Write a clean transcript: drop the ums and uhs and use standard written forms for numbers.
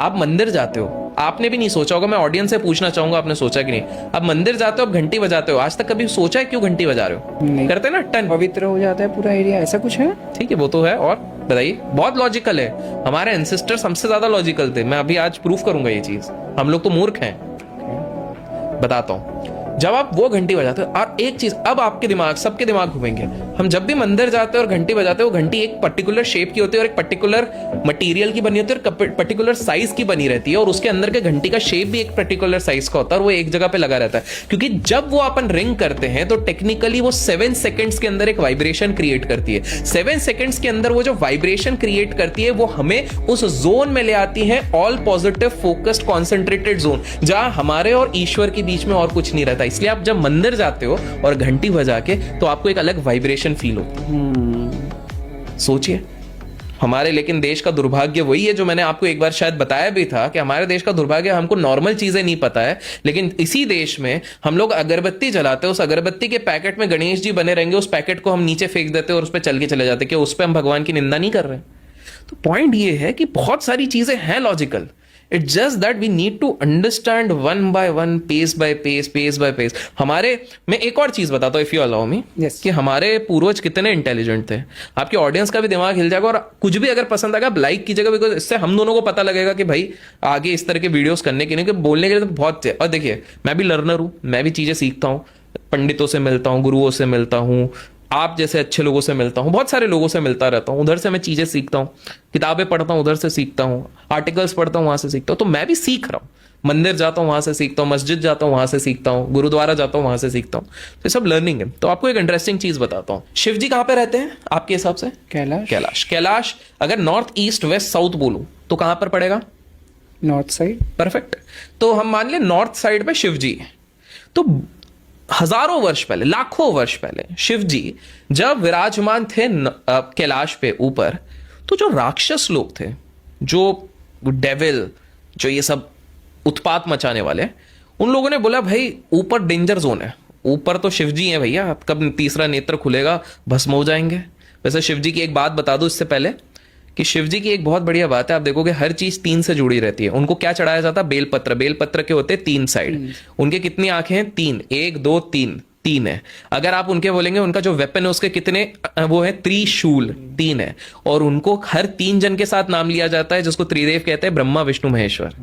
आप मंदिर जाते हो, आपने भी नहीं सोचा होगा, मैं ऑडियंस से पूछना चाहूंगा आपने सोचा कि नहीं, आप मंदिर जाते हो, आप घंटी बजाते हो, आज तक कभी सोचा है क्यों घंटी बजा रहे हो? नहीं। करते ना टन, पवित्र हो जाता है पूरा एरिया, ऐसा कुछ है? ठीक है वो तो है। और बताइए, बहुत लॉजिकल है, हमारे एंसेस्टर्स हमसे ज्यादा लॉजिकल थे, मैं अभी आज प्रूफ करूंगा ये चीज, हम लोग तो मूर्ख हैं। बताता हूं, जब आप वो घंटी बजाते हो, और एक चीज अब आपके दिमाग, सबके दिमाग घूमेंगे, हम जब भी मंदिर जाते हैं और घंटी बजाते हैं, वो घंटी एक पर्टिकुलर शेप की होती है और एक पर्टिकुलर मटेरियल की बनी होती है और पर्टिकुलर साइज की बनी रहती है, और उसके अंदर के घंटी का शेप भी एक पर्टिकुलर साइज का होता है और वो एक जगह पे लगा रहता है, क्योंकि जब वो अपन रिंग करते हैं तो टेक्निकली वो 7 सेकंड्स के अंदर एक वाइब्रेशन क्रिएट करती है। 7 सेकंड्स के अंदर वो जो वाइब्रेशन क्रिएट करती है वो हमें उस जोन में ले आती है, all positive focused concentrated zone, जहां हमारे और ईश्वर के बीच में और कुछ नहीं रहता। इसलिए आप जब मंदिर जाते हो और घंटी बजा के, तो आपको एक अलग वाइब्रेशन फील होती है। सोचिए, हमारे लेकिन देश का दुर्भाग्य वही है जो मैंने आपको एक बार शायद बताया भी था, कि हमारे देश का दुर्भाग्य, हमको नॉर्मल चीजें नहीं पता है, लेकिन इसी देश में हम लोग अगरबत्ती जलाते हैं, उस अगरबत्ती के पैकेट में गणेश जी बने रहेंगे, उस पैकेट को हम नीचे फेंक देते हैं और उस पर चल के चले जाते हैं, कि उस पर हम भगवान की निंदा नहीं कर रहे। तो पॉइंट ये है कि बहुत सारी चीजें हैं logical, it's just that we need to understand one by one, pace by pace, pace by pace. हमारे, मैं एक और चीज बताता हूँ इफ यू अलाउ मी, कि हमारे पूर्वज कितने इंटेलिजेंट थे। आपके ऑडियंस का भी दिमाग हिल जाएगा, और कुछ भी अगर पसंद आएगा आप लाइक कीजिएगा, बिकॉज इससे हम दोनों को पता लगेगा कि भाई आगे इस तरह के वीडियोस करने के लिए, कि बोलने के लिए तो बहुत। और देखिए, मैं भी लर्नर हूँ, मैं भी चीजें सीखता हूँ, पंडितों से मिलता हूँ, गुरुओं से मिलता हूँ, आप जैसे अच्छे लोगों से मिलता हूं, बहुत सारे लोगों से मिलता रहता हूं, उधर से मैं चीजें सीखता हूं, किताबें पढ़ता हूं, उधर से सीखता हूं, आर्टिकल्स पढ़ता हूं, वहां से सीखता हूं। तो मैं भी सीख रहा हूं, मंदिर जाता हूं, वहां से सीखता हूं, मस्जिद जाता हूं, वहां से सीखता हूं, गुरुद्वारा जाता हूं, वहां से सीखता हूं। तो ये सब लर्निंग है। तो आपको एक इंटरेस्टिंग चीज बताता हूं, शिव जी कहां पे रहते हैं आपके हिसाब से? कैलाश। कैलाश। कैलाश अगर नॉर्थ ईस्ट वेस्ट साउथ बोलूं तो कहां पर पड़ेगा? North side. परफेक्ट। तो हम मान लें नॉर्थ साइड पे शिव जी है। तो हजारों वर्ष पहले, लाखों वर्ष पहले शिव जी जब विराजमान थे कैलाश पे ऊपर, तो जो राक्षस लोग थे, जो डेविल, जो ये सब उत्पात मचाने वाले, उन लोगों ने बोला भाई ऊपर डेंजर जोन है, ऊपर तो शिव जी हैं भैया, कब तीसरा नेत्र खुलेगा भस्म हो जाएंगे। वैसे शिव जी की एक बात बता दो इससे पहले, कि शिव जी की एक बहुत बढ़िया बात है, आप देखोगे हर चीज 3 से जुड़ी रहती है। उनको क्या चढ़ाया जाता है? बेलपत्र। बेलपत्र के होते हैं 3 साइड। उनके कितनी आंखें हैं? 3, 1 2 3 है। अगर आप उनके बोलेंगे उनका जो वेपन है उसके कितने वो है? त्रिशूल, 3 है। और उनको हर 3 जन के साथ नाम लिया जाता है, जिसको त्रिदेव कहते हैं, ब्रह्मा विष्णु महेश्वर।